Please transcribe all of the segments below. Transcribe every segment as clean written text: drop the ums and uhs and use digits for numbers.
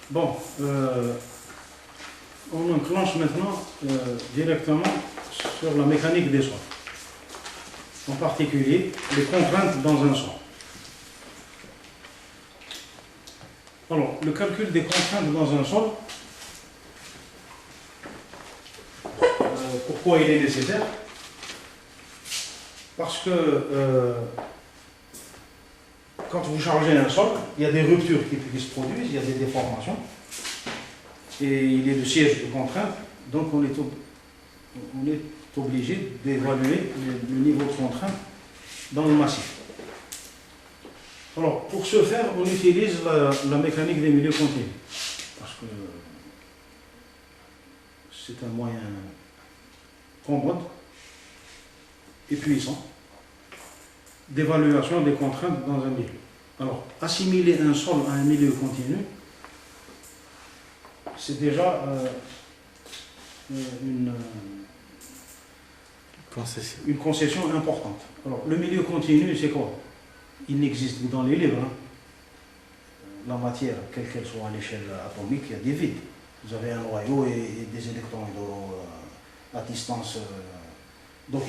Bon, on enclenche maintenant directement sur la mécanique des sols. En particulier, les contraintes dans un sol. Alors, le calcul des contraintes dans un sol, pourquoi il est nécessaire? Parce que quand vous chargez un sol, il y a des ruptures qui se produisent, il y a des déformations, et il est le siège de contrainte, donc on est obligé d'évaluer le niveau de contrainte dans le massif. Alors, pour ce faire, on utilise la mécanique des milieux continus, parce que c'est un moyen commode et puissant d'évaluation des contraintes dans un milieu. Alors, assimiler un sol à un milieu continu, c'est déjà une concession importante. Alors, le milieu continu, c'est quoi? Il n'existe que dans les livres. Hein. La matière, quelle qu'elle soit à l'échelle atomique, il y a des vides. Vous avez un noyau et des électrons à distance. Donc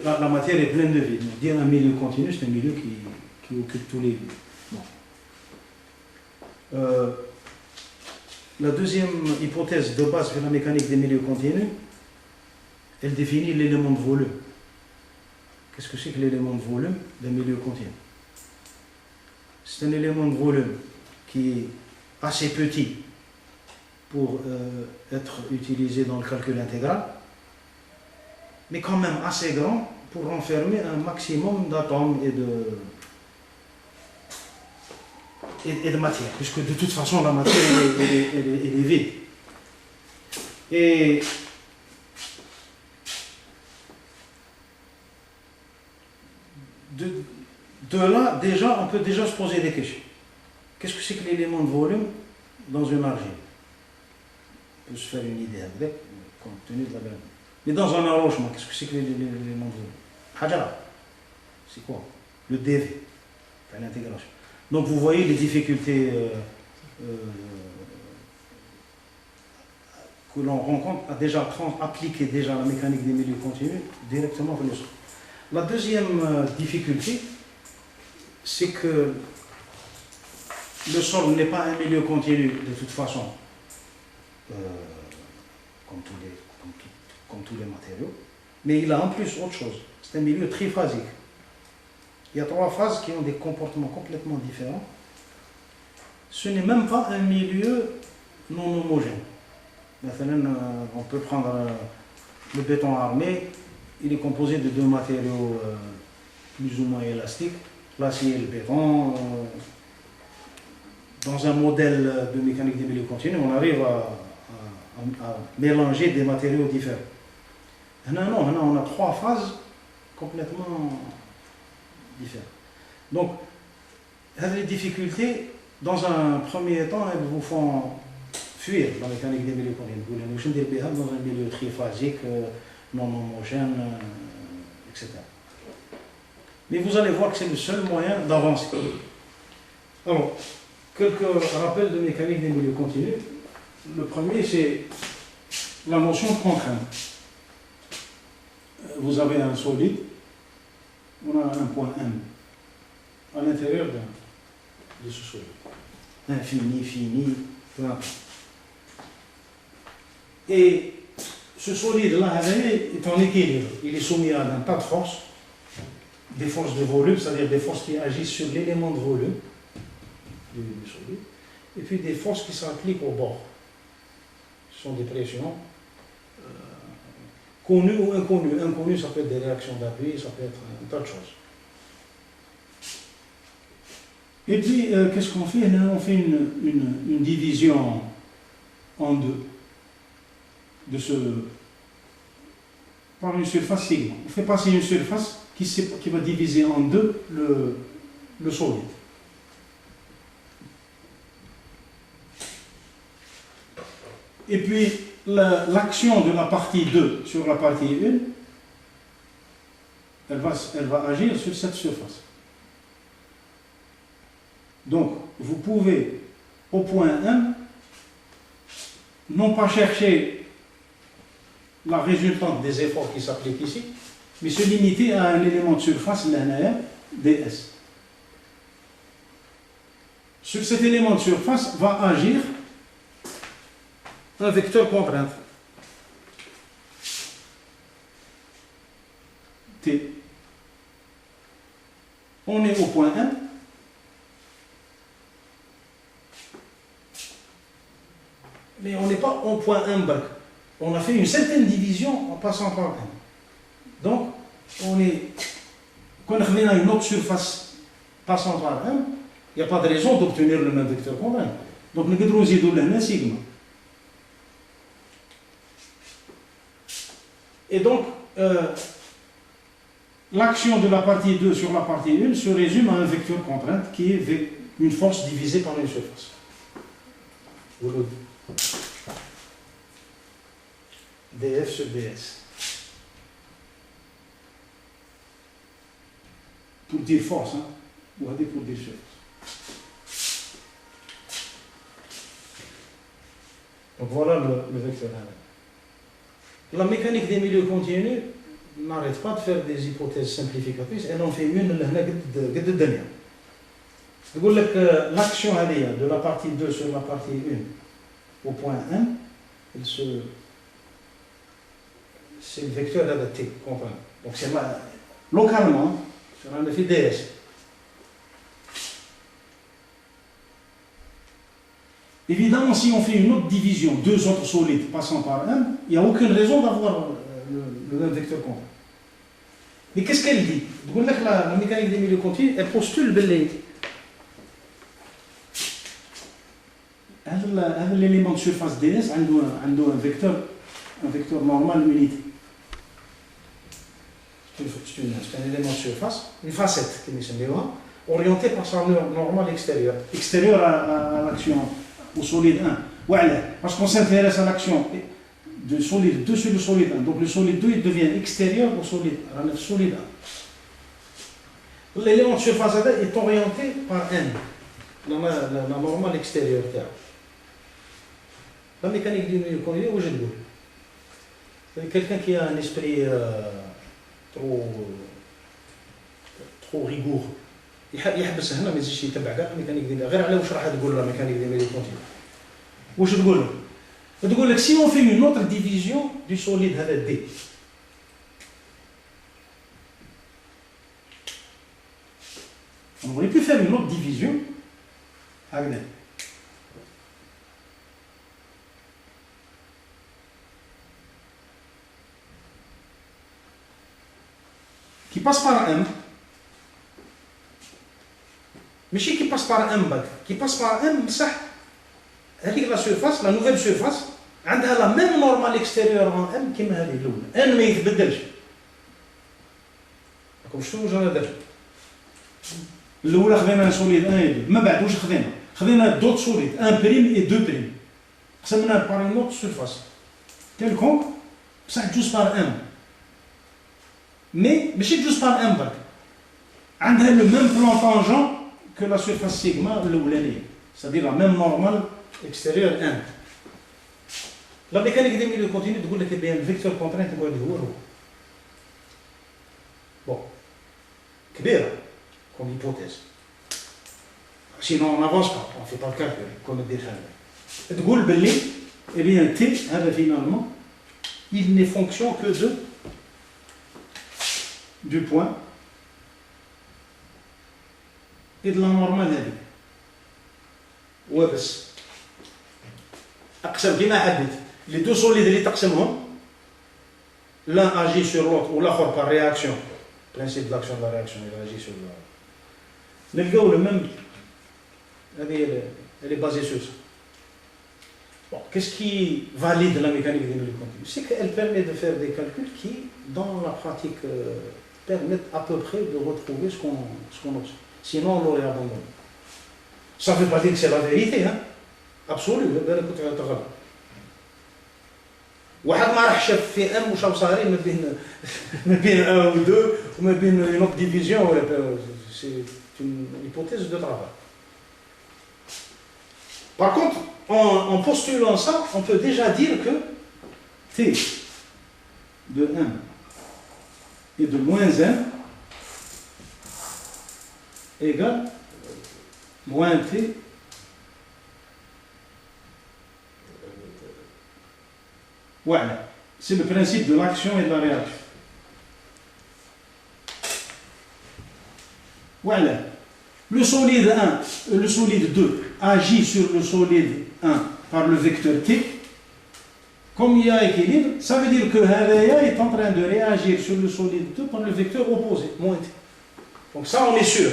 la matière est pleine de vides. Dire un milieu continu, c'est un milieu qui occupe tous les vides. Bon. La deuxième hypothèse de base de la mécanique des milieux continus, elle définit l'élément de volume. Qu'est-ce que c'est que l'élément de volume d'un milieu continu? C'est un élément de volume qui est assez petit pour être utilisé dans le calcul intégral, mais quand même assez grand pour renfermer un maximum d'atomes et de matière, puisque de toute façon la matière elle est vide. Et de là, déjà, on peut déjà se poser des questions. Qu'est-ce que c'est que l'élément de volume dans une argile? On peut se faire une idée avec, compte tenu de la gravité. Mais dans un arrangement, qu'est-ce que c'est que l'élément de volume? Hajara. C'est quoi? Le dV, l'intégration. Donc vous voyez les difficultés que l'on rencontre à déjà appliquer déjà la mécanique des milieux continus directement sur le sol. La deuxième difficulté, c'est que le sol n'est pas un milieu continu de toute façon, comme tous les matériaux, mais il a en plus autre chose. C'est un milieu triphasique. Il y a 3 phases qui ont des comportements complètement différents. Ce n'est même pas un milieu non homogène. On peut prendre le béton armé, il est composé de 2 matériaux plus ou moins élastiques, l'acier et le béton. Dans un modèle de mécanique des milieux continus, on arrive à mélanger des matériaux différents. Non, on a 3 phases complètement différentes. Donc, les difficultés, dans un premier temps, elles vous font fuir la mécanique des milieux continus. Dans un milieu triphasique, non homogène, etc. Mais vous allez voir que c'est le seul moyen d'avancer. Alors, quelques rappels de mécanique des milieux continus. Le premier, c'est la notion de contrainte. Vous avez un solide, on a un point M à l'intérieur de ce solide. Infini, fini, peu importe. Et ce solide-là est en équilibre. Il est soumis à un tas de forces, des forces de volume, c'est-à-dire des forces qui agissent sur l'élément de volume du solide, et puis des forces qui s'appliquent au bord. Ce sont des pressions connues ou inconnues. Inconnues, ça peut être des réactions d'appui, ça peut être un tas de choses. Et puis, qu'est-ce qu'on fait? On fait une division en deux par une surface sigma. On fait passer une surface qui va diviser en deux le solide. Et puis, l'action de la partie 2 sur la partie 1, elle va agir sur cette surface. Donc, vous pouvez, au point 1, non pas chercher la résultante des efforts qui s'appliquent ici, mais se limiter à un élément de surface, ds. Sur cet élément de surface va agir un vecteur contrainte, T. On est au point M. Mais on n'est pas au point M. On a fait une certaine division en passant par M. Donc, quand on revient à une autre surface passant par M, il n'y a pas de raison d'obtenir le même vecteur contraint. Donc, nous avons un sigma. Et donc, l'action de la partie 2 sur la partie 1 se résume à un vecteur contrainte qui est une force divisée par une surface. dF sur ds. Pour dire force, hein, ou pour dire surface. Donc voilà le vecteur. La mécanique des milieux continus n'arrête pas de faire des hypothèses simplificatrices, elle en fait une de dernière. L'action de la partie 2 sur la partie 1 au point 1, c'est le vecteur adapté. Donc c'est localement sur un effet ds. Évidemment, si on fait une autre division, deux autres solides passant par M, il n'y a aucune raison d'avoir le même vecteur contraint. Mais qu'est-ce qu'elle dit? La mécanique des milieux continus, elle postule l'élément de surface ds a un vecteur normal unité. C'est un élément de surface, une facette qui est orientée par sa normale extérieure, extérieure à l'action au solide 1. Voilà, parce qu'on s'intéresse à l'action de solide 2 sur le solide 1. Donc le solide 2 il devient extérieur au solide 1. L'élément de surface est orienté par N, la normale extérieure. La mécanique du milieu continu, où je dis. Quelqu'un qui a un esprit trop rigoureux. يحبس هنا ما يزيدش يتبع كاع الميكانيك ديال غير على واش راح تقول لا ميكانيك ديال ميليو كونتينيو واش تقول له تقول لك si on fait une autre division du solide هذا D on aurait pu faire une autre division هكذا qui passe par M. ماشي qui passe par M bac, qui passe par M صح هذيك la surface, la nouvelle surface عندها la même normale extérieure en M كيما هذه الأولى N ما يتبدلش راكم شفتوا واش أنا درت الأولى خذينا سوليد 1 و 2 ما بعد واش خذينا دوت سوليد 1 بريم et 2 بريم قسمناه par une autre surface quelconque بصح تجوز par M mais ماشي تجوز par M bac عندها le même plan tangent que la surface sigma l'oulaniyya, c'est-à-dire la même normale extérieure 1. La mécanique des milieux continus تقول لك بان الفيكتور كونترينت هو bon كبيرة comme hypothèse. Sinon on n'avance pas, on ne fait pas le calcul comme dire هذا. تقول باللي eh bien T هذا finalement il n'est fonction que du point et de la normale هذه وبس اقسم كيما حبيت les deux solides اللي تقسمهم l'un agit sur l'autre ou l'autre par réaction principe d'action de la réaction il agit sur l'autre نلقاو le même elle est basée sur ça. Bon, qu'est-ce qui valide la mécanique des milieux continus? C'est qu'elle permet de faire des calculs qui dans la pratique permettent à peu près de retrouver ce qu'on observe. Sinon on l'aurait abandonné. Ça ne veut pas dire que c'est la vérité, hein? Absolue. واحد ما راح شاف في ام وشاو صايرين ما بين 1 و 2 وما بين une autre division ولا. C'est une hypothèse de travail. Par contre, en postulant ça, on peut déjà dire que t de 1 et de moins 1 égale moins t voilà. C'est le principe de l'action et de la réaction. Voilà. Le solide 1, le solide 2 agit sur le solide 1 par le vecteur t. Comme il y a équilibre, ça veut dire que Hadaya est en train de réagir sur le solide 2 par le vecteur opposé, moins t. Donc ça, on est sûr.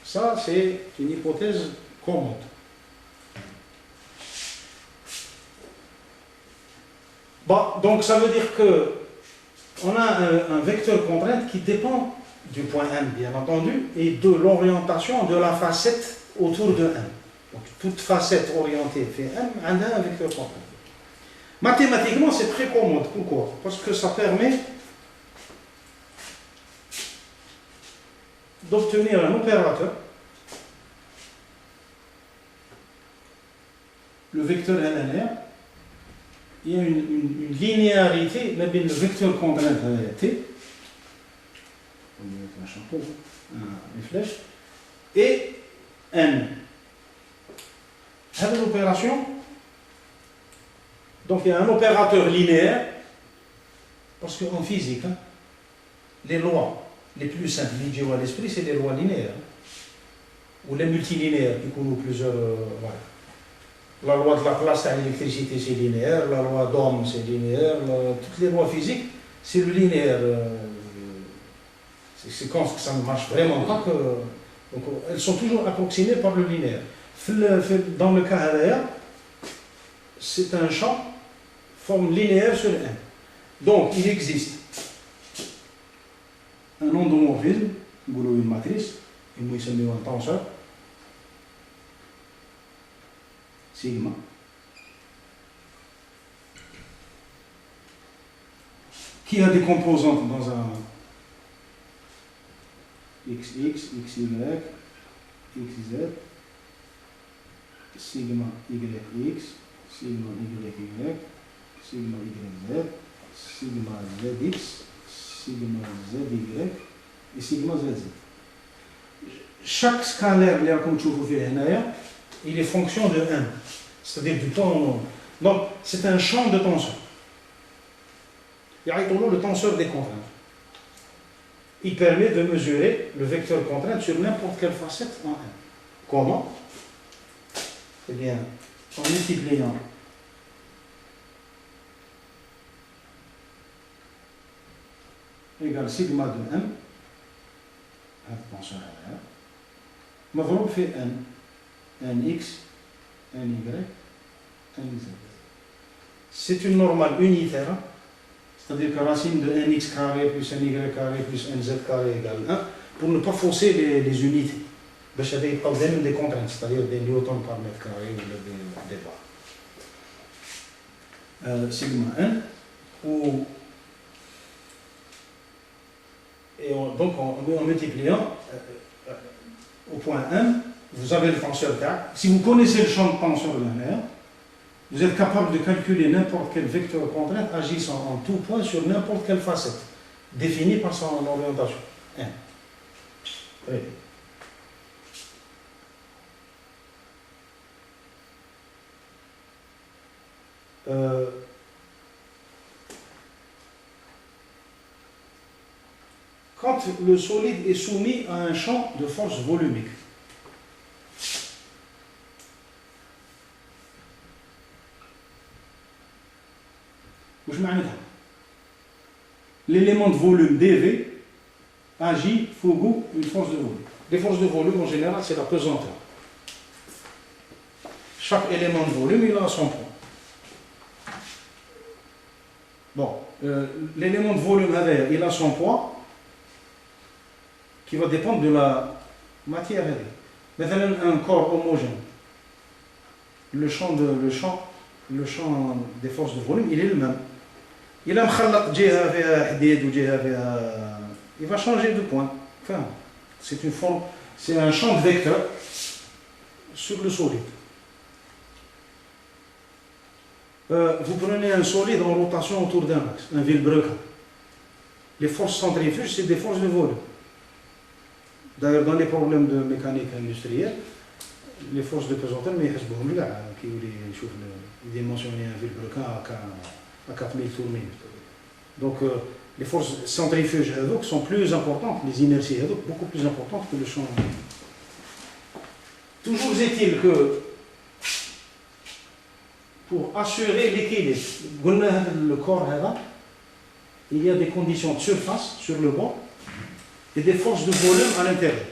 Ça, c'est une hypothèse commode. Bon, donc ça veut dire que on a un vecteur contrainte qui dépend du point M, bien entendu, et de l'orientation de la facette autour de M. Donc toute facette orientée vers M a un vecteur contrainte. Mathématiquement, c'est très commode. Pourquoi? Parce que ça permet d'obtenir un opérateur, le vecteur LNR. Il y a une linéarité, mais le vecteur contrainte T, on va mettre un chapeau, les flèches, et N. Avec l'opération, donc il y a un opérateur linéaire, parce qu'en physique, les lois les plus simples, les à l'esprit, c'est des lois linéaires, ou les multilinéaires, qui couvrent plusieurs. Voilà. La loi de la place à l'électricité, c'est linéaire, la loi d'Ohm, c'est linéaire, toutes les lois physiques, c'est le linéaire. C'est quand ça ne marche vraiment pas que. Donc, elles sont toujours approximées par le linéaire. Dans le cas Hadaya, c'est un champ, forme linéaire sur M. Donc, il existe un endomorphisme, une matrice, un tenseur, sigma, qui a des composantes dans un xx, xy, xz, sigma yx, sigma yy, sigma yz, sigma zx, sigma zy et sigma zz. Chaque scalaire, comme tu vous voyez, il est fonction de M, c'est-à-dire du temps au nombre. Donc, c'est un champ de tenseur. Il y a le tenseur des contraintes. Il permet de mesurer le vecteur contrainte sur n'importe quelle facette en M. Comment? Eh bien, en multipliant égale sigma de M, tenseur R, مضروب في N. Nx, Ny, Nz. C'est une normale unitaire, c'est-à-dire que racine de Nx carré plus Ny carré plus Nz carré égale 1, pour ne pas fausser les unités. Il y a des contraintes, c'est-à-dire des newtons par mètre carré ou des barres. Sigma n, donc en multipliant au point M, vous avez le tenseur K. Si vous connaissez le champ de tenseur linéaire, vous êtes capable de calculer n'importe quel vecteur contrainte agissant en tout point sur n'importe quelle facette, définie par son orientation. M. Très bien. Quand le solide est soumis à un champ de force volumique, l'élément de volume dV agit pour une force de volume. Les forces de volume en général, c'est la pesanteur. Chaque élément de volume, il a son poids. Bon, l'élément de volume il a son poids qui va dépendre de la matière. Maintenant, un corps homogène, le champ des forces de volume, il est le même. Il a il va changer de point. Enfin, c'est un champ de vecteur sur le solide. Vous prenez un solide en rotation autour d'un axe, un Villebrequin. Les forces centrifuges, c'est des forces de volume. D'ailleurs, dans les problèmes de mécanique industrielle, les forces de pesanteur, mais qui voulaient dimensionner un Villebrequin à 4000 tours minute. Donc, les forces centrifuges sont plus importantes, les inerties beaucoup plus importantes que le champ. Toujours est-il que pour assurer l'équilibre, le corps, il y a des conditions de surface sur le bord et des forces de volume à l'intérieur.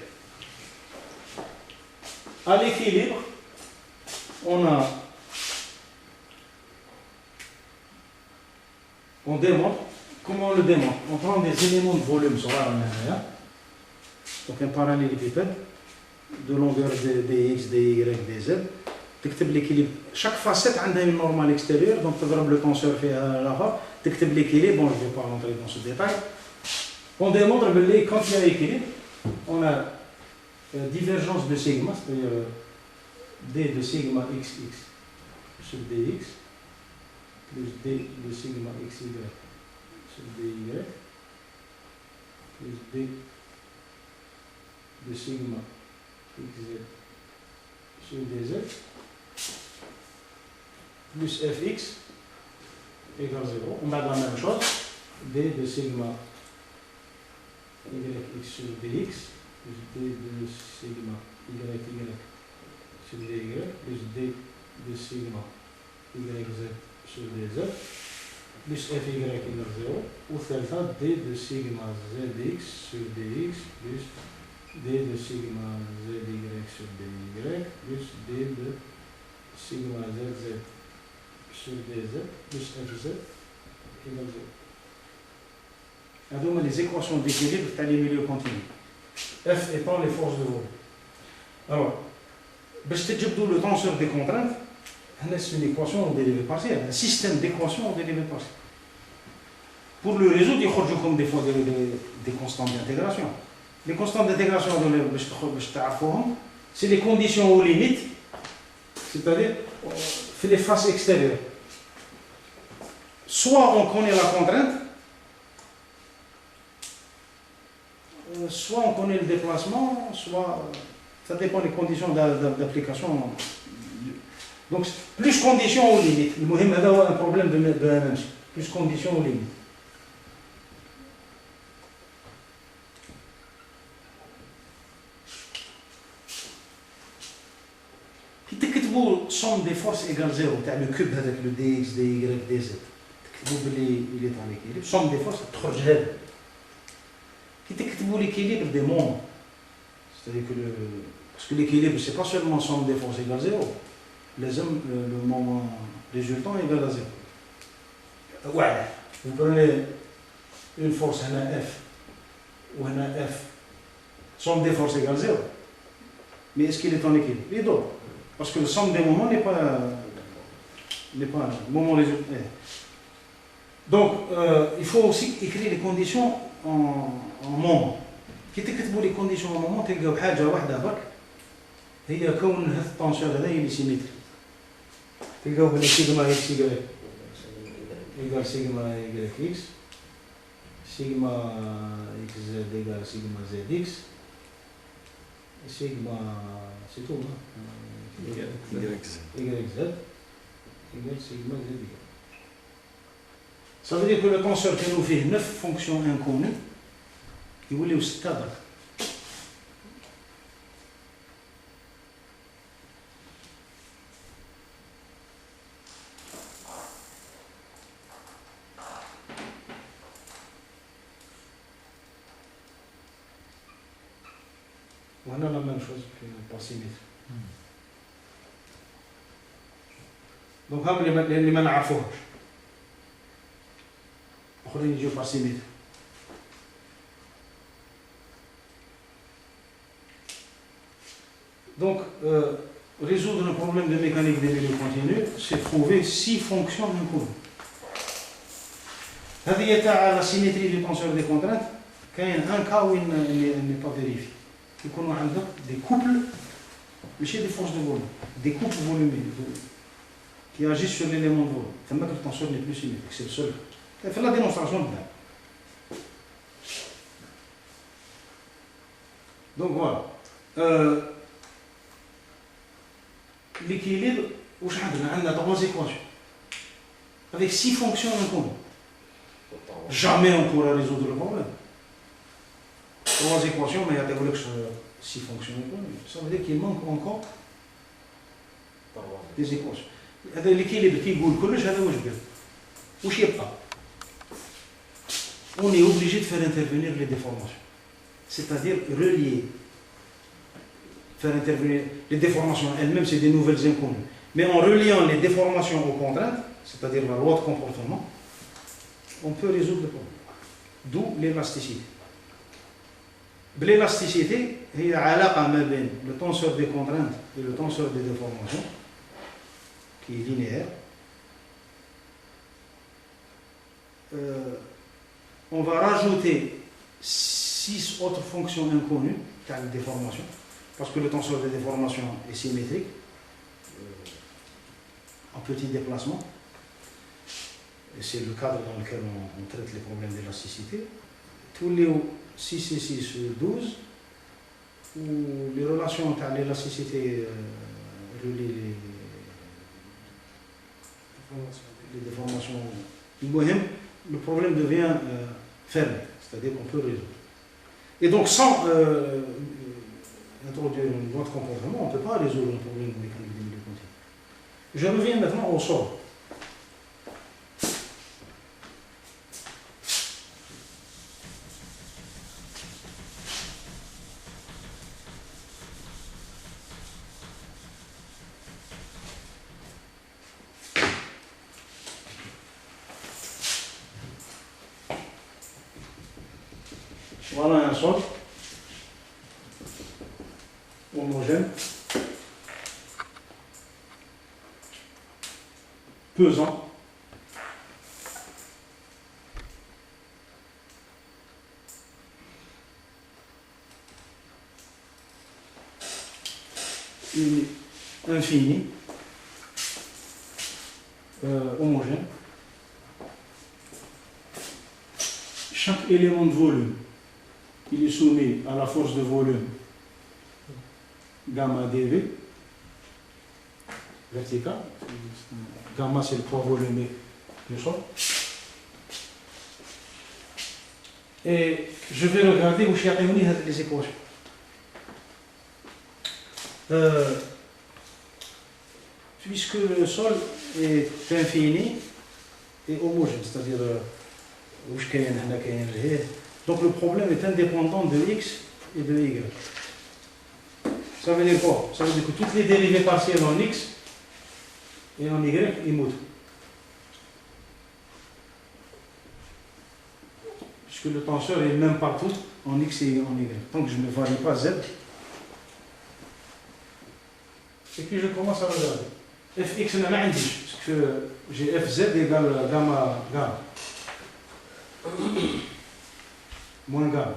À l'équilibre, on démontre. Comment on le démontre? On prend des éléments de volume sur la donc un parallélépipède de longueur dx, dy, dz. تكتب l'équilibre. Chaque facette a une normale extérieure, donc tu vas le tenseur faire là-bas, tu écris l'équilibre. Bon, je ne vais pas rentrer dans ce détail. On démontre que quand il y a équilibre, on a divergence de sigma, c'est-à-dire d de sigma xx sur dx plus d de sigma xy sur dy plus d de sigma xz sur dz plus fx égale 0. On a la même chose, d de sigma yx sur dx plus d de sigma y sur dy plus d de sigma yz sur dz plus fy égale 0 ou delta d de sigma zx sur dx plus d de sigma zy sur dy plus d de sigma zz sur dz plus fz égale 0. Donc les équations d'équilibre dans les milieux continus. F étant les forces de volume. Alors, pour te le tenseur des contraintes, c'est une équation en dérivé partiel, un système d'équations en dérivé partiel. Pour le résoudre, il faut comme des fois des constantes d'intégration. Les constantes d'intégration, c'est les conditions aux limites, c'est-à-dire les faces extérieures. Soit on connaît la contrainte, soit on connaît le déplacement, soit ça dépend des conditions d'application. Donc plus conditions aux limites. Il y a un problème de MMC. Plus conditions aux limites. Si tu écris somme des forces égale 0, tu as le cube avec le dx, dy, dz. Il est en équilibre. Somme des forces, tu as si tu écris l'équilibre des moments, c'est-à-dire que parce que l'équilibre, ce n'est pas seulement somme des forces égale 0. Le moment résultant est égal à 0. Ouais, vous prenez une force, un F, ou un F, somme des forces égale 0. Mais est-ce qu'il est en équilibre? Il est d'autres. Parce que la somme des moments n'est pas un moment résultant. Donc, il faut aussi écrire les conditions en moment. كي تكتبوا لي كونديسيون مومون تلقاو حاجه واحده برك هي كون هذا الطونسور هذا اللي سيمتري تلقاو بلي سيغما اكس ايكال سيغما اكس سيغما اكس زد ايكال سيغما زد اكس سيغما سي تو ايكال زد ايكال سيغما زد اكس. Ça veut dire que le tenseur qui nous fait 9 fonctions inconnues, il voulait aussi stade. On a la même chose que par symétrie. Donc, les mains à fauche. اخرين يجوا par symétrie. Donc, résoudre le problème de mécanique des milieux continus, c'est trouver 6 fonctions inconnues. هذه تاع la symétrie du tenseur des contraintes, كاين un cas où il n'est pas vérifié. يكونوا عندك des couples, ماشي des forces de volume, des couples volumiques. qui agit sur l'élément de volume. C'est que le tenseur n'est plus symétrique, c'est le seul. Il fait la démonstration de là. Donc voilà. L'équilibre, on a trois équations. Avec 6 fonctions inconnues. Jamais on pourra résoudre le problème. 3 équations, mais il y a des 6 fonctions inconnues. Ça veut dire qu'il manque encore des équations. L'équilibre qui goûte, on est obligé de faire intervenir les déformations. C'est-à-dire relier, faire intervenir les déformations elles-mêmes, c'est des nouvelles inconnues. Mais en reliant les déformations aux contraintes, c'est-à-dire la loi de comportement, on peut résoudre le problème. D'où l'élasticité. L'élasticité, il y a le tenseur des contraintes et le tenseur des déformations, qui est linéaire. On va rajouter 6 autres fonctions inconnues, car les déformations, parce que le tenseur des déformations est symétrique, en petit déplacement. Et c'est le cadre dans lequel on traite les problèmes d'élasticité. Tous les 6 et 6, 12, où les relations entre l'élasticité relient les déformations. Le problème devient ferme, c'est-à-dire qu'on peut résoudre. Et donc, sans introduire une loi de comportement, on ne peut pas résoudre un problème de mécanique des milieux continus. Je reviens maintenant au sort. Voilà un sol homogène, pesant, infini, homogène. Chaque élément de volume, il est soumis à la force de volume gamma dV vertical. Gamma, c'est le poids volumique du sol. Et je vais regarder où j'ai réuni les équations. Puisque le sol est infini et homogène, c'est-à-dire donc le problème est indépendant de x et de y. Ça veut dire quoi? Ça veut dire que toutes les dérivées partielles en x et en y, ils mutent. Puisque le tenseur est le même partout en x et en y. Donc je ne varie pas z. Et puis je commence à regarder. fx n'a rien dit, parce que j'ai fz égale gamma. Moins gamma.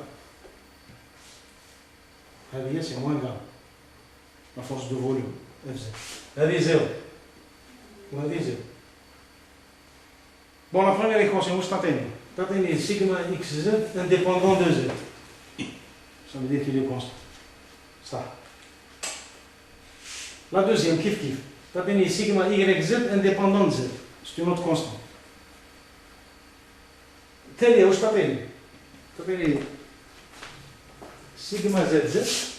C'est moins gamma. La force de volume, Fz. Elle est 0. On a dit 0. Bon, la première équation, où c'est sigma xz indépendant de z. Ça veut dire qu'il est constant. Ça. La deuxième, kiff. Sigma yz indépendant de z. C'est une autre constante. Tel est où c'est sigma zz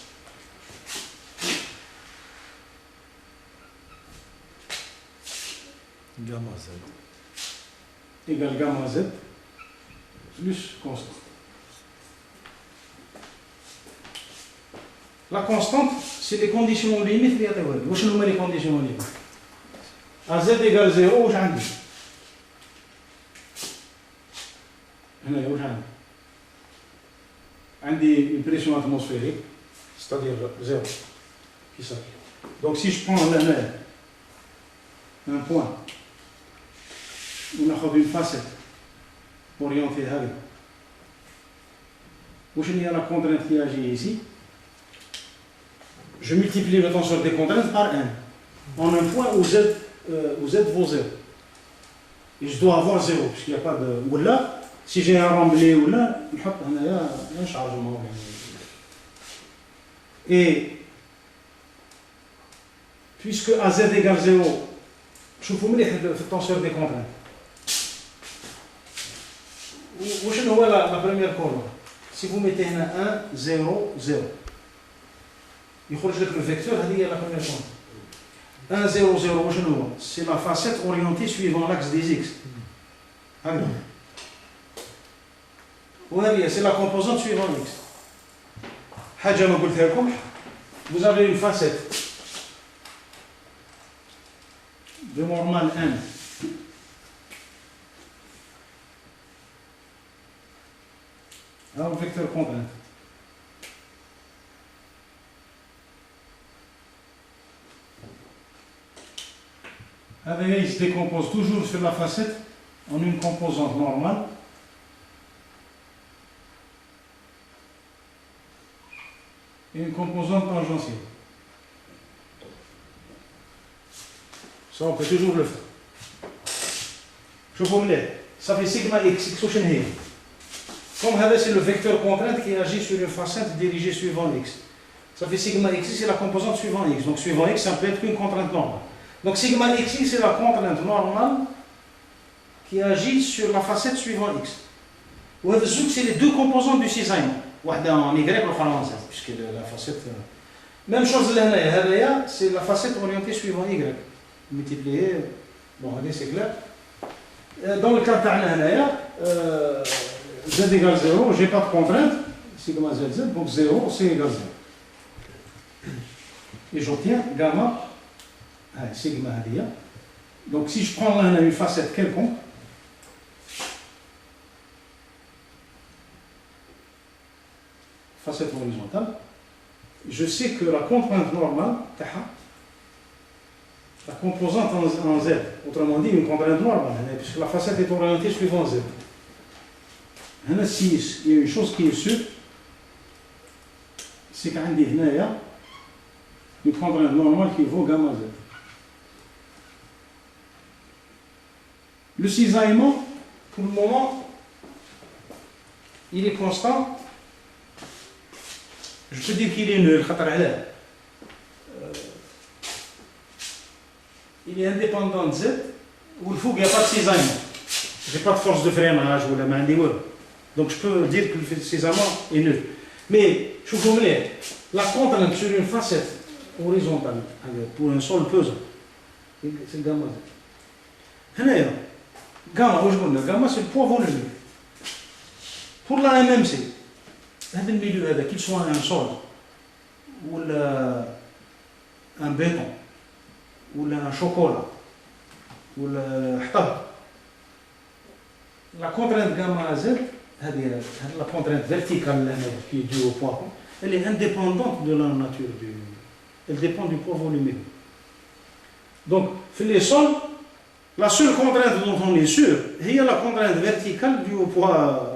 Gamma z égale gamma z plus constante. La constante, c'est les conditions limites. Où sont les conditions limites? À z égale 0, où j'ai une pression atmosphérique, c'est-à-dire 0, qui s'applique. Donc si je prends la mer, un point, on a une facette orientée à l'avant. Où il y a la contrainte qui agit ici, je multiplie le tenseur des contraintes par n, en un point où z où Z vaut 0. Et je dois avoir 0, puisqu'il n'y a pas de. Ou là, si j'ai un remblai ou là, il y a un chargement. Et puisque AZ égale 0, je vous mets le tenseur des contraintes. Où est la première colonne? Si vous mettez 1, 0, 0, il faut que le vecteur, c'est la première colonne. 1, 0, 0, c'est la facette orientée suivant l'axe des X. C'est la composante suivant X. Vous avez une facette de normale 1. Un vecteur contrainte. Il se décompose toujours sur la facette en une composante normale et une composante tangentielle. Ça, on peut toujours le faire. Je vous le dis, ça fait sigma x, comme c'est le vecteur contrainte qui agit sur une facette dirigée suivant x. Ça fait sigma x, c'est la composante suivant x. Donc suivant x, ça peut être une contrainte normale. Donc sigma x, c'est la contrainte normale qui agit sur la facette suivant x. Ou c'est les deux composantes du cisaillement. En y, l'autre en z, puisque la facette. Même chose là, c'est la facette orientée suivant y. Multiplié, bon, allez, c'est clair. Dans le cas de z égale 0, je n'ai pas de contrainte, sigma z, donc 0, c'est égal 0. Et j'obtiens gamma, sigma hadia. Donc si je prends là une facette quelconque, facette horizontale, je sais que la contrainte normale, la composante en Z, autrement dit une contrainte normale, puisque la facette est orientée suivant Z. Si il y a une chose qui est sûre, c'est qu'il y a une contrainte normale qui vaut gamma Z. Le cisaillement, pour le moment, il est constant. Je peux dire qu'il est nul, il est indépendant de Z, où il faut qu'il n'y a pas de cisaillement. Je n'ai pas de force de freinage ou la main des web. Donc je peux dire que le cisaillement est nul. Mais, je vous dis, la contrainte sur une facette horizontale, pour un sol pesant, c'est le gamma Z. Gamma, c'est le poids volumique. Pour la MMC, le milieu, qu'il soit un sol, ou un béton, ou un chocolat, ou la contrainte gamma Z, la contrainte verticale qui est due au poids, elle est indépendante de la nature elle dépend du poids volumique. Donc, les sols, la seule contrainte dont on est sûr, c'est la contrainte verticale due au poids.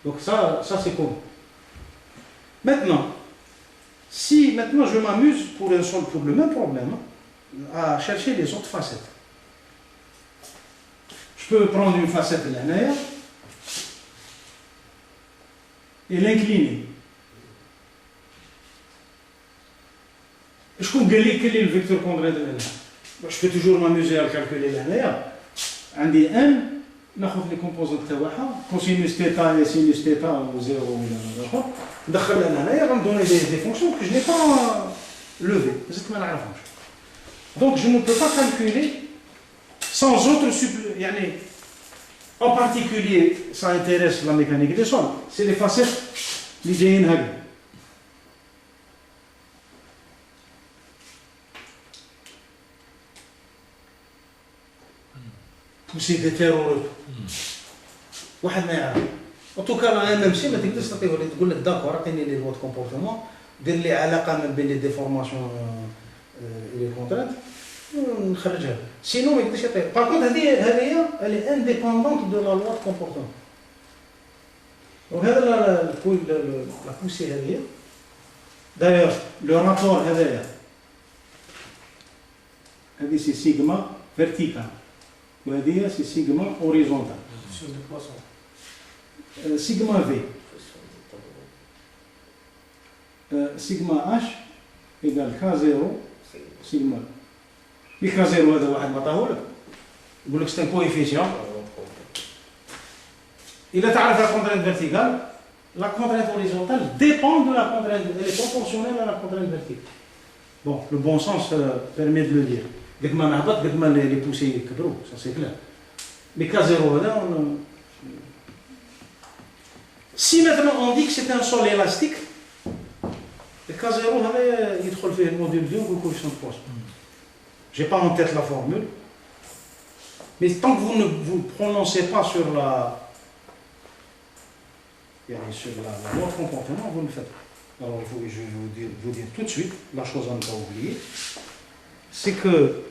Donc ça c'est cool. Maintenant, si maintenant je m'amuse pour le même problème, à chercher les autres facettes. Je peux prendre une facette linéaire et l'incliner. Je peux calculer quel est le vecteur contraint de linéaire. Je peux toujours m'amuser à calculer linéaire. On dit n. ناخذ لي كومبوزونت تاعها كوسينوس ثيتا يا سينوس ثيتا و 0 الى اخر ندخلها لهنايا غندوني دي فونكسيون que je n'ai pas levé زدت ما نعرفهمش. Donc je ne peux pas calculer sans autre يعني en particulier ça intéresse la mécanique des sols, c'est les facettes اللي جايين هكذا. poussée d'hétéro. واحد ما يعرف. En tout cas la MMC ما تقدرش تعطيه ولا تقول لك داكور عطيني لي فوت كومبورتمون دير لي علاقه ما بين لي ديفورماسيون لي كونترانت نخرجها. سينو ما يقدرش يعطيه. باغ كونت هذه elle est indépendante de la loi de comportement. Donc هذا لا poussée هذه D'ailleurs, le rapport c'est sigma vertical. C'est sigma horizontal. Sur des poissons. Sigma V. Sigma H égale K0 sigma. Mais K0 هذا واحد ما عطاهولك. يقول لك c'est un coefficient. إذا تعرف la contrainte verticale, la contrainte horizontale dépend de la contrainte, elle est proportionnelle à la contrainte verticale. Bon, le bon sens permet de le dire. قد ما نهبط قد ما les poussées يكبروا, ça c'est clair. Mais K0 هذا si maintenant on dit que c'est un sol élastique, le K0 هذا يدخل فيه الموديل ديال le coefficient de Poisson. Je n'ai pas en tête la formule, mais tant que vous ne vous prononcez pas sur la loi de comportement, vous le faites. Alors je vais vous dire tout de suite, la chose à ne pas oublier, c'est que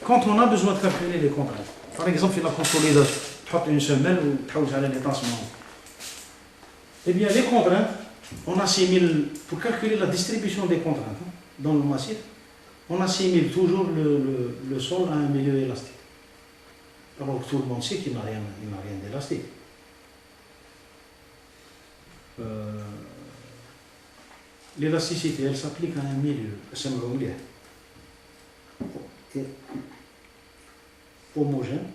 quand on a besoin de calculer les contraintes, par exemple, la consolidation, tu as une semelle ou tu as les tassements, eh bien les contraintes, on assimile, pour calculer la distribution des contraintes dans le massif, on assimile toujours le sol à un milieu élastique. Alors que tout le monde sait qu'il n'a rien d'élastique. L'élasticité, elle s'applique à un milieu, homogène,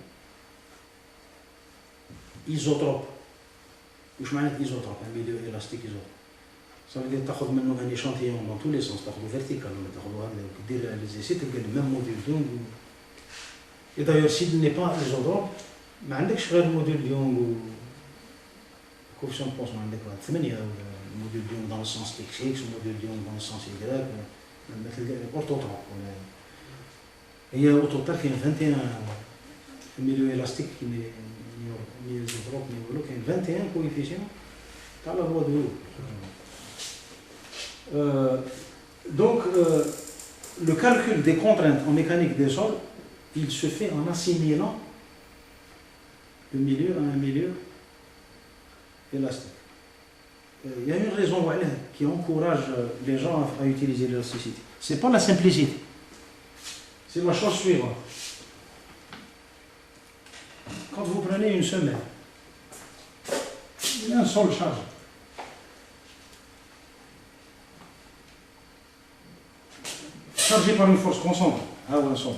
isotrope. Qu'est-ce que c'est isotrope? Un milieu élastique isotrope. Ça veut dire que tu as un échantillon dans tous les sens, tu as vertical, tu as les essais, tu as le même module. Et d'ailleurs, s'il n'est pas isotrope, tu n'as pas le module de Young ou le coefficient de Poisson, tu as le module de Young dans le sens XX, le module de Young dans le sens Y, orthotrope. Et il y a au total 21 milieux élastiques qui n'est ni isotrope ni holo, il y a 21 coefficients dans la loi de Hooke. Donc, le calcul des contraintes en mécanique des sols, il se fait en assimilant le milieu à un milieu élastique. Il y a une raison qui encourage les gens à utiliser l'élasticité. Ce n'est pas la simplicité. C'est la chose suivante. Quand vous prenez une semelle, il y a un sol chargé. Chargé par une force constante. Ah ouais, un sol.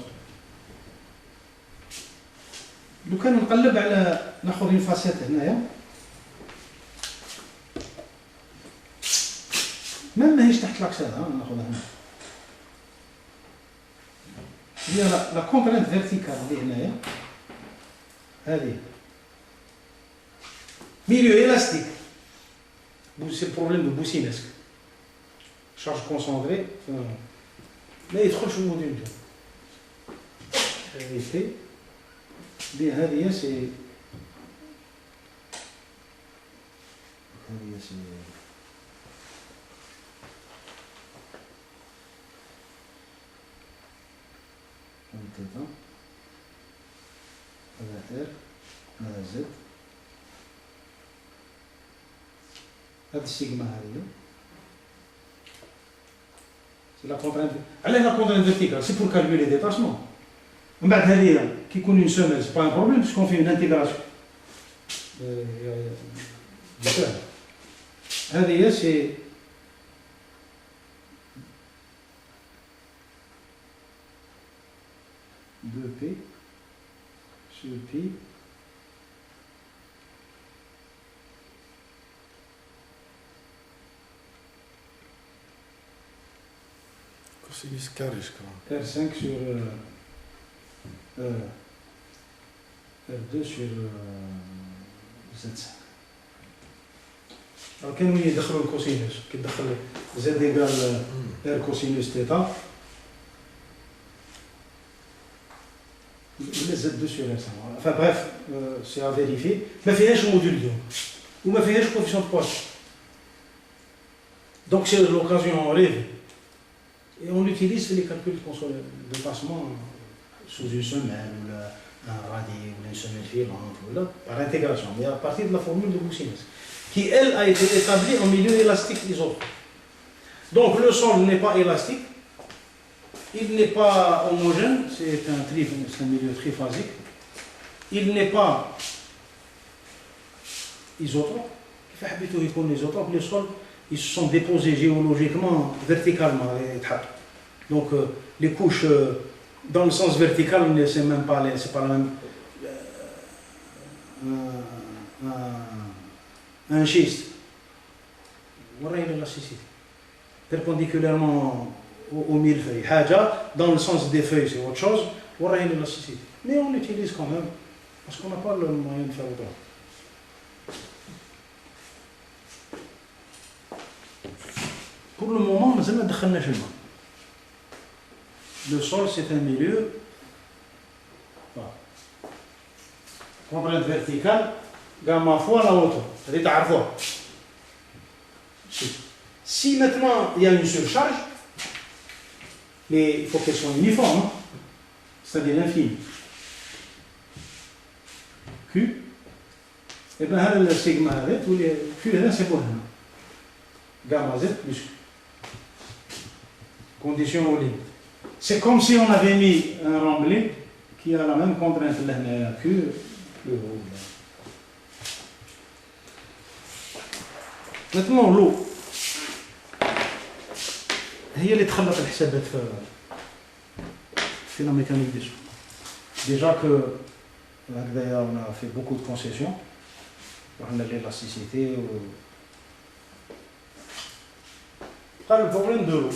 لو كان نقلب على ناخذ une facette هنايا même ماهيش تحت لاكسات ناخذها هنا هي لا كونترانت فيرتيكال اللي هنايا هذه milieu élastique c'est le problème de Boussinesq charge concentrée ما يدخلش الموديل ديالو هذه سي هذا ار هذا زد هذه السيجما هذه سي لا كونترانت علاه لا كونترانت فيرتيكال سي بور كالكولي لي ديتاشمون من بعد هذه كي يكون اون سوميل سي با ان بروبليم باسكو في اون انتيغراسيون هذه سي دو بي sur pi Cosinus carré, je crois. R5 sur R2 sur Z5. Alors كانوا يدخلوا الكوسينوس كيدخل Z égale R cosinus θ ولا Z2 sur R5. Enfin bref, c'est à vérifier. ما فيهاش موديول ديون وما فيهاش coefficient de Poisson. Donc c'est l'occasion en rêve. Et on l'utilise pour les calculs de passement sous une semelle, ou un radis, ou une semelle filante, par intégration, mais à partir de la formule de Boussinesq, qui elle a été établie en milieu élastique isotrope. Donc le sol n'est pas élastique, il n'est pas homogène, c'est un milieu triphasique, il n'est pas isotrope. Les sols ils se sont déposés géologiquement, verticalement. Donc les couches dans le sens vertical, c'est même pas c'est pas la même. Un schiste, voilà l'élasticité. Perpendiculairement au millefeuille. Dans le sens des feuilles, c'est autre chose. Voilà l'élasticité. Mais on l'utilise quand même, parce qu'on n'a pas le moyen de faire autrement. Pour le moment, nous avons décharné chez moi. Le sol, c'est un milieu. Voilà. Contrainte verticale, gamma fois la hauteur. C'est à voir. Si maintenant il y a une surcharge, mais il faut qu'elle soit uniforme, hein? C'est-à-dire l'infini. Q, et bien le sigma avec, ou les Q c'est pour nous. Gamma Z plus Q. Condition aux limites. C'est comme si on avait mis un rambling qui a la même contrainte là, Q plus haut. Maintenant l'eau. هي اللي تخلط الحسابات في la mécanique des sous. Déjà que on a fait beaucoup de concessions, on a l'élasticité. Pas le problème de l'eau.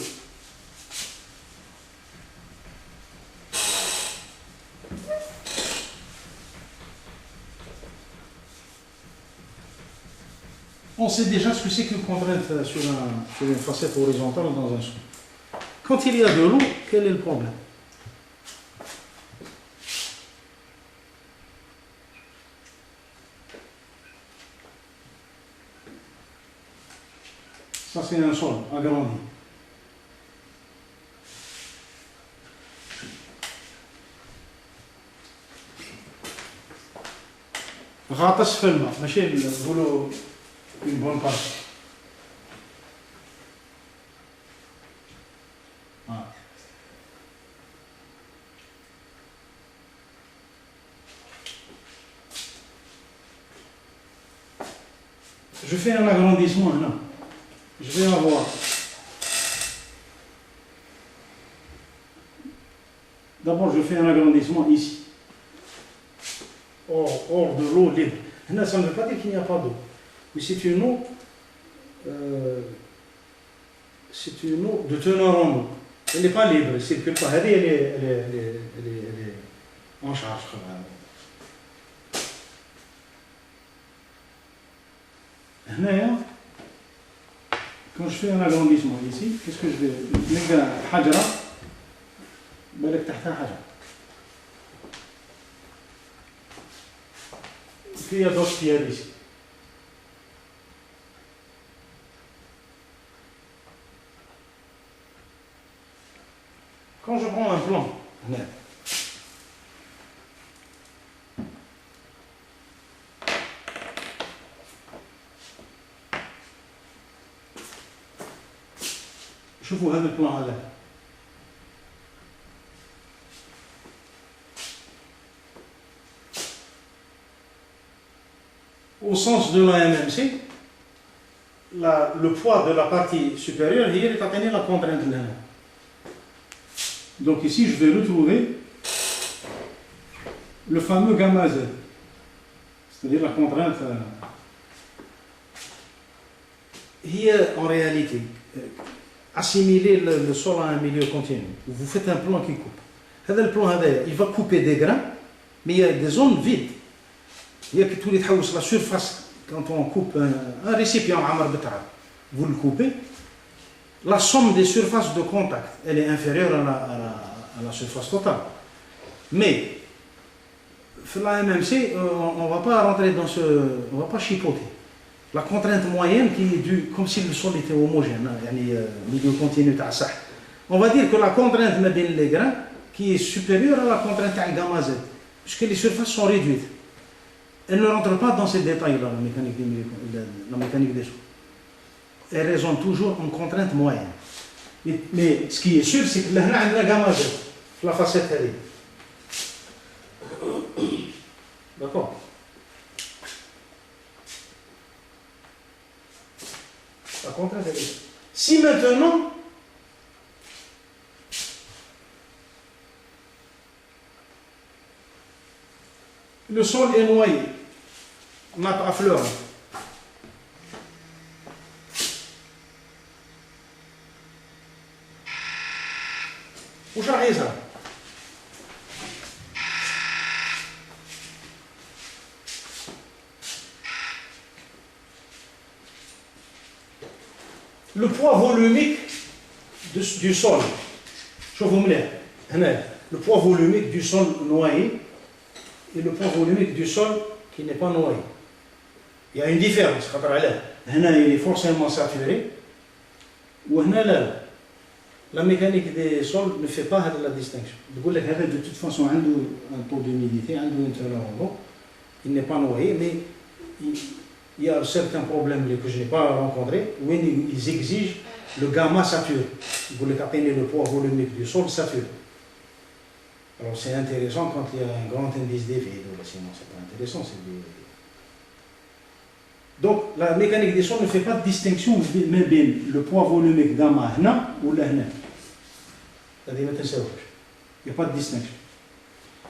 On sait déjà ce que c'est qu'une contrainte sur une facette horizontale dans un son. Quand il y a de l'eau, quel est le problème? Ça c'est un sol agrandi. غاطس في الماء ماشي نقولوا une bonne partie. Voilà. Je fais un agrandissement là. Je vais avoir d'abord je fais un agrandissement ici hors de l'eau libre. Là, ça ne veut pas dire qu'il n'y a pas d'eau. Mais c'est une eau de teneur en eau. Elle n'est pas libre, elle ne circule pas. Elle est en charge. Là, quand je fais un agrandissement ici, qu'est-ce que je vais faire? حجرة بالك تحتها حجرة. Puis il y a d'autres pierres ici. Quand je prends un plan, شوفوا هذا البلان هذا au sens de la MMC, le poids de la partie supérieure il est atteint la contrainte là. Donc ici je vais retrouver le fameux gamma Z, c'est-à-dire la contrainte. En réalité, assimiler le sol à un milieu continu. Vous faites un plan qui coupe. Le plan il va couper des grains, mais il y a des zones vides. Il y a que tous les travaux, la surface, quand on coupe un récipient à Betara, vous le coupez, la somme des surfaces de contact, elle est inférieure à la surface totale. Mais, la MMC, on ne va pas rentrer dans on ne va pas chipoter. La contrainte moyenne qui est due, comme si le sol était homogène, milieu continu, on va dire que la contrainte les grains qui est supérieure à la contrainte à gamma Z, puisque les surfaces sont réduites. Elle ne rentre pas dans ces détails-là, la mécanique des sous. elle résonne toujours en contrainte moyenne. Mais ce qui est sûr, c'est que là, on a un gamma Z, la facette elle est. D'accord. La contrainte elle est. Si maintenant, le sol est noyé, nappe à fleurs. وش راح يظهر؟ Le poids volumique du sol. شوفوا مليح هنا le poids volumique du sol noyé et le poids volumique du sol qui n'est pas noyé. Il y a une différence. خاطر علاه هنا il est forcément saturé وهنا لا. La mécanique des sols ne fait pas la distinction. De toute façon, il y a un taux d'humidité, un teneur en eau. Il n'est pas noyé, mais il y a certains problèmes que je n'ai pas rencontrés où ils exigent le gamma saturé. Le poids volumique du sol saturé. Alors c'est intéressant quand il y a un grand indice d'effet. Sinon, c'est pas intéressant. Donc la mécanique des sols ne fait pas de distinction entre le poids volumique gamma hna ou là hna. C'est-à-dire il n'y a pas de distinction.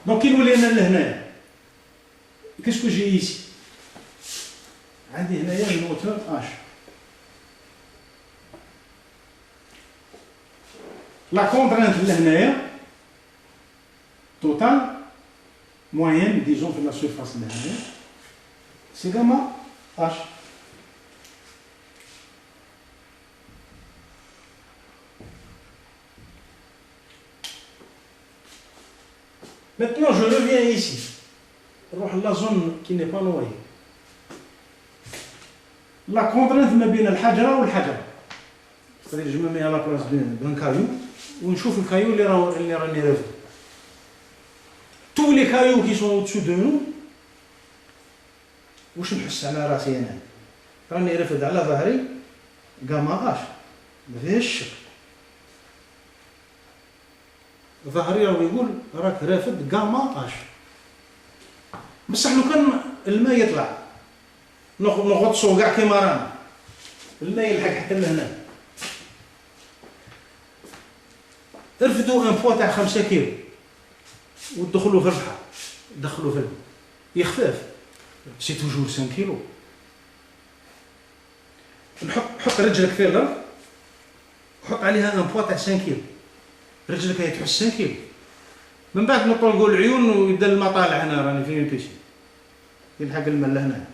Donc il nous hna. Qu'est-ce que j'ai ici? عندي هنايا une hauteur h. La contrainte لهنايا totale moyenne disons de la surface لهنايا c'est gamma H. Maintenant, je reviens ici. La zone qui n'est pas noyée. La contrainte ما بين الحجرة والحجرة. C'est-à-dire, je me mets à la place d'un caillou ونشوف الكايو اللي راني رافد. Tous les cailloux qui sont au-dessus de nous, واش نحس على راسي انا راني رافد على ظهري غاما اش ما فيهاش شك ظهري راه يقول راك رافد غاما اش بصح لو كان الماء يطلع نغطسو كاع كيما رانا الماء يلحق حتى لهنا رفدوا ان بوا تاع 5 كيلو ودخلوا في البحر دخلوا في الماء يخفاف سي توجور 5 كيلو حط رجلك في الارض وحط عليها ان بوا تاع 5 كيلو رجلك هي تحس 5 كيلو من بعد نطلقوا العيون ويبدا الماء طالع هنا راني في بيسين يلحق الماء لهنا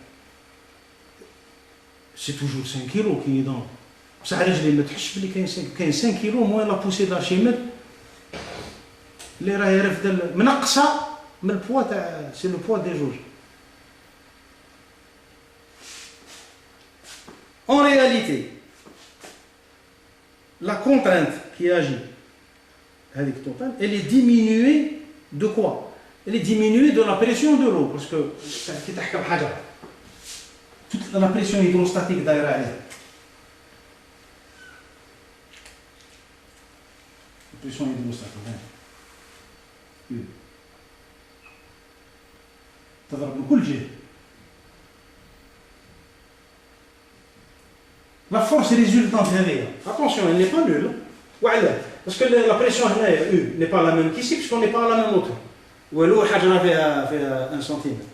سي توجور 5 كيلو كي دون بصح رجلي ما تحسش بلي كاين 5 كيلو موان لا بوسي دارشيميد اللي راهي رافده منقصه من البوا تاع سي لو بوا دي جوج. En réalité, la contrainte qui agit avec total, elle est diminuée de quoi? Elle est diminuée de la pression de l'eau, parce que toute la pression hydrostatique d'air. La pression hydrostatique. تضرب من كل جهة. La force résultante هذه, attention, elle n'est pas nulle. Parce que la pression U n'est pas la même qu'ici, puisqu'on n'est pas à la même hauteur. ولو حجرة فيها 1 سنتيمتر.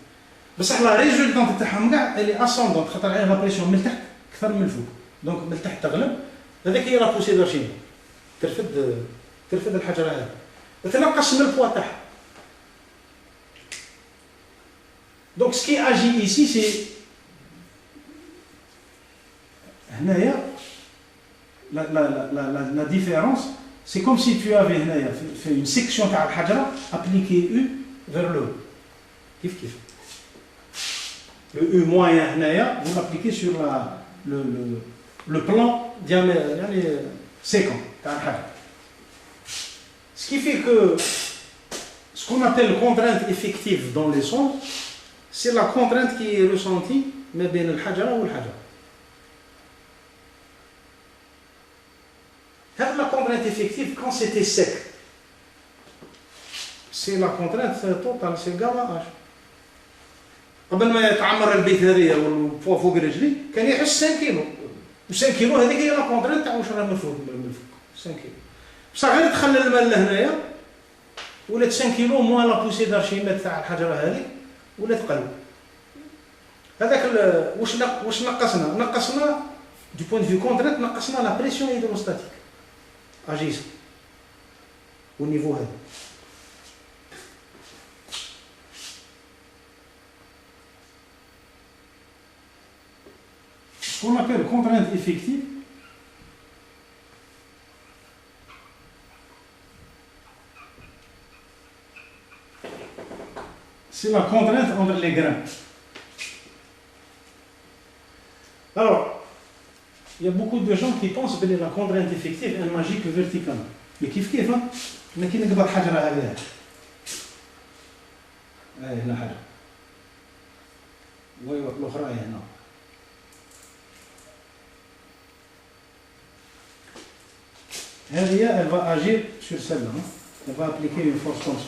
بصح la résultante تاعهم كاع elle est ascendante خاطر عليها la pression من التحت أكثر من الفوق. دونك من التحت تغلب. هذيك هي لا بوسي دارشيميد. ترفد الحجرة هذه. تتنقص من البوا تاعها. Donc ce qui agit ici c'est la différence, c'est comme si tu avais fait une section تاع الحجرة appliqué U vers le haut. كيف le U moyen هنايا vous l'appliquez sur le plan séquent تاع الحجرة. Ce qui fait que ce qu'on appelle contrainte effective dans les sons, c'est la contrainte qui est ressentie ما بين الحجرة والحجرة. La contrainte effective quand c'était sec. C'est la contrainte totale, c'est le gamma H. قبل ما يتعمر البيت هذايا فوق رجلي كان يحس 5 كيلو و5 كيلو هذيك هي لا كونترانت تاع واش راه من الفوق 5 كيلو بصح غير دخل الماء لهنايا ولات 5 كيلو موان لا بوسي دارشيمات تاع الحجره هذه ولات قلب هذاك واش نقصنا دو بوين دو كونترانت نقصنا لا بريسيون هيدروستاتيك اجيس au niveau هذا ce qu'on appelle contrainte effective, c'est la contrainte entre les grains. Alors, il y a beaucoup de gens qui pensent que la contrainte effective est magique verticale. Mais كيف hein? Mais qui نقبض حجرة هذه هنا حجرة والأخرى هنا elle va agir sur celle-là. Elle va appliquer une force comme ça.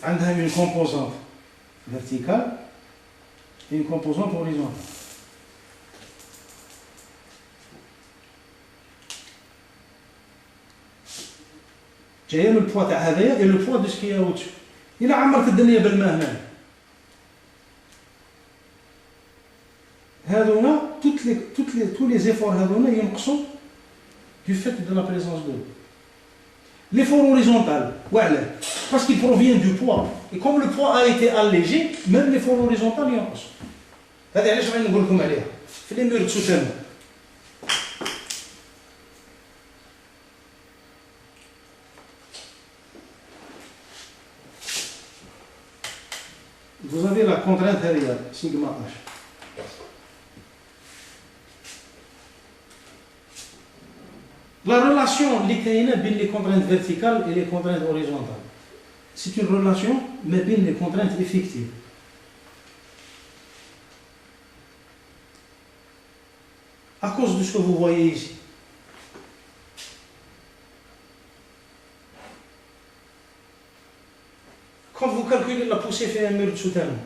Elle a une composante verticale et une composante horizontale. J'ai le poids de et le poids de ce qui est au-dessus. إلا عمرت الدنيا بالماء هنا هذونا tous les efforts هذونا ينقصوا du fait de la présence de l'eau. L'effort horizontal, وعلاه parce qu'il provient du poids et comme le poids a été allégé même l'effort horizontal ينقص. هذا علاش غادي نقول لكم عليها في لي مير تسوتان. Vous avez la contrainte derrière, sigma H. La relation entre les contraintes verticales et les contraintes horizontales, c'est une relation mais bien les contraintes effectives. À cause de ce que vous voyez ici. Quand vous calculez la poussée في un mur de soutane,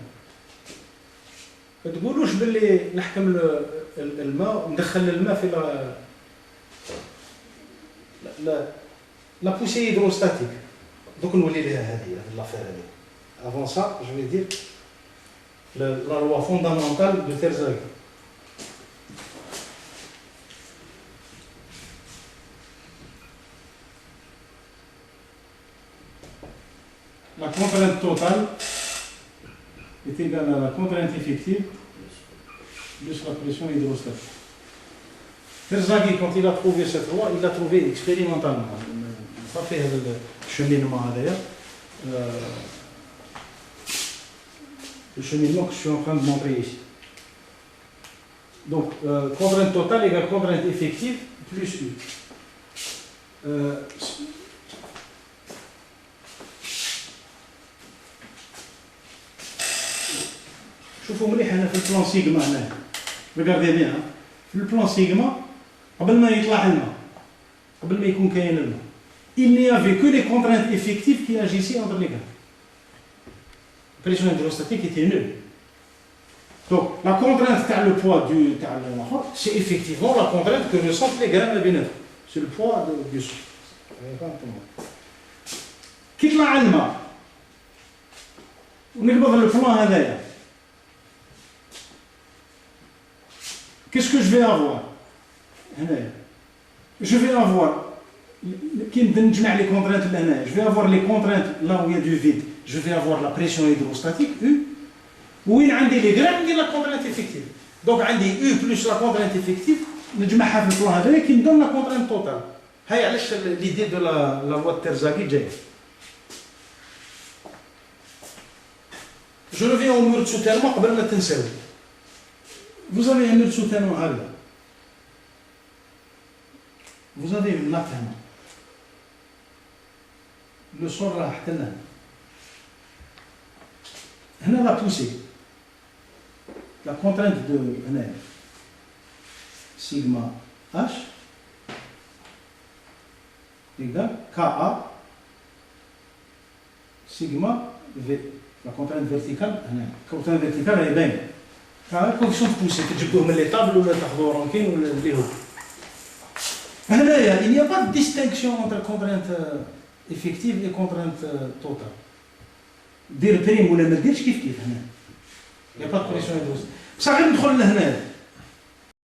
ما تقولوش باللي نحكم الماء وندخل الماء في la poussée hydrostatique. Donc نولي لها هذه l'affaire هذه. Avant ça, je vais dire la loi fondamentale de Terzaghi. La contrainte totale est égale à la contrainte effective plus la pression hydrostatique. Terzaghi, quand il a trouvé cette loi, il l'a trouvé expérimentalement. Il n'a pas fait le cheminement d'ailleurs. Le cheminement que je suis en train de montrer ici. Donc, contrainte totale égale contrainte effective plus U. شوفوا مليح هنا في البلان سيغما هنا ريغاردي بيان في البلان سيغما قبل ما يطلع الماء قبل ما يكون كاين الماء il n'y avait que les contraintes effectives qui agissaient entre les grains. La pression hydrostatique était nulle. Donc la contrainte تاع le poids du تاع الاخر c'est effectivement la contrainte que ressentent les grains بيناتهم. C'est le poids du sol. كي يطلع الماء ونقبض البلان هذايا qu'est-ce que je vais avoir? Je vais avoir les contraintes. Je vais avoir les contraintes là où il y a du vide. Je vais avoir la pression hydrostatique, U. Où il y a les grains, il y a la contrainte effective. Donc, il y a U plus la contrainte effective, qui me donne la contrainte totale. C'est l'idée de la loi de Terzaghi. Je reviens au mur de soutènement avant de t'enseigner. Vous avez un mur de soutènement à là. Vous avez une nappe. Le sol là, هنا لا بوسي لا كونترينت دو هنا سيغما اش égal KA sigma V. La contrainte verticale, la contrainte verticale elle est bien. Car la condition de poussée, que tu peux mettre les tables ou les tables ranquées ou les hauts. Il n'y a pas de distinction entre contrainte effective et contrainte totale. Dire prime ou le dire كيف كيف هنا. Il n'y a pas de pression hydrostable. Ça غير ندخل لهنا.